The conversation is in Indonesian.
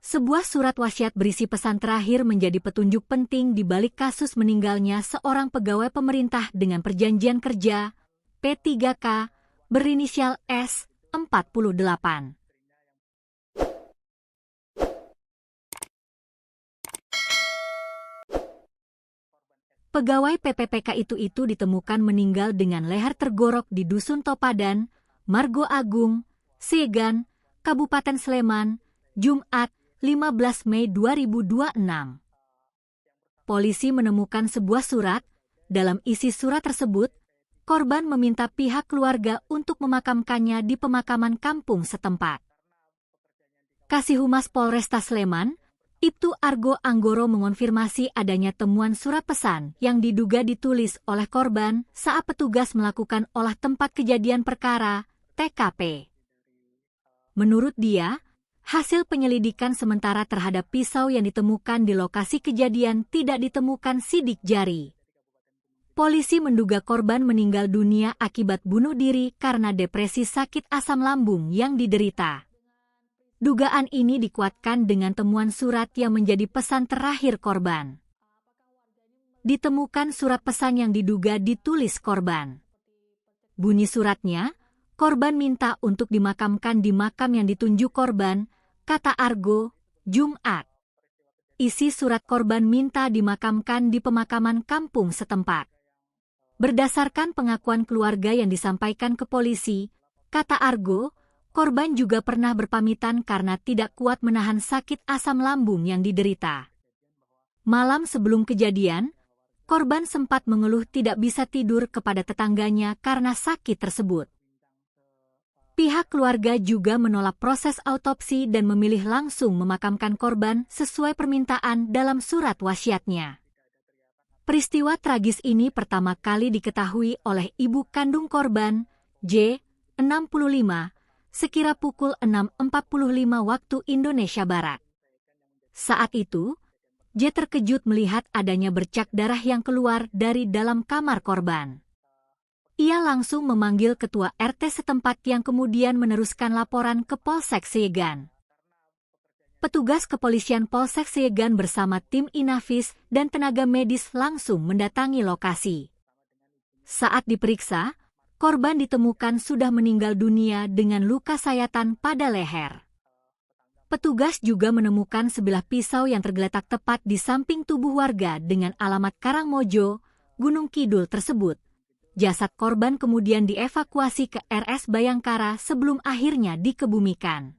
Sebuah surat wasiat berisi pesan terakhir menjadi petunjuk penting di balik kasus meninggalnya seorang pegawai pemerintah dengan perjanjian kerja, P3K, berinisial S, 48. Pegawai PPPK itu ditemukan meninggal dengan leher tergorok di Dusun Topadan, Margo Agung, Segan, Kabupaten Sleman, Jumat, 15 Mei 2026. Polisi menemukan sebuah surat. Dalam isi surat tersebut, korban meminta pihak keluarga untuk memakamkannya di pemakaman kampung setempat. Kasih-Humas Polresta Sleman, Ibtu Argo Anggoro mengonfirmasi adanya temuan surat pesan yang diduga ditulis oleh korban saat petugas melakukan olah tempat kejadian perkara, TKP. Menurut dia, hasil penyelidikan sementara terhadap pisau yang ditemukan di lokasi kejadian tidak ditemukan sidik jari. Polisi menduga korban meninggal dunia akibat bunuh diri karena depresi sakit asam lambung yang diderita. Dugaan ini dikuatkan dengan temuan surat yang menjadi pesan terakhir korban. Ditemukan surat pesan yang diduga ditulis korban. Bunyi suratnya, korban minta untuk dimakamkan di makam yang ditunjuk korban, kata Argo, Jumat. Isi surat korban minta dimakamkan di pemakaman kampung setempat. Berdasarkan pengakuan keluarga yang disampaikan ke polisi, kata Argo, korban juga pernah berpamitan karena tidak kuat menahan sakit asam lambung yang diderita. Malam sebelum kejadian, korban sempat mengeluh tidak bisa tidur kepada tetangganya karena sakit tersebut. Pihak keluarga juga menolak proses autopsi dan memilih langsung memakamkan korban sesuai permintaan dalam surat wasiatnya. Peristiwa tragis ini pertama kali diketahui oleh ibu kandung korban, J, 65, sekira pukul 6.45 waktu Indonesia Barat. Saat itu, J terkejut melihat adanya bercak darah yang keluar dari dalam kamar korban. Ia langsung memanggil ketua RT setempat yang kemudian meneruskan laporan ke Polsek Segan. Petugas kepolisian Polsek Segan bersama tim Inafis dan tenaga medis langsung mendatangi lokasi. Saat diperiksa, korban ditemukan sudah meninggal dunia dengan luka sayatan pada leher. Petugas juga menemukan sebilah pisau yang tergeletak tepat di samping tubuh warga dengan alamat Karangmojo, Gunung Kidul tersebut. Jasad korban kemudian dievakuasi ke RS Bayangkara sebelum akhirnya dikebumikan.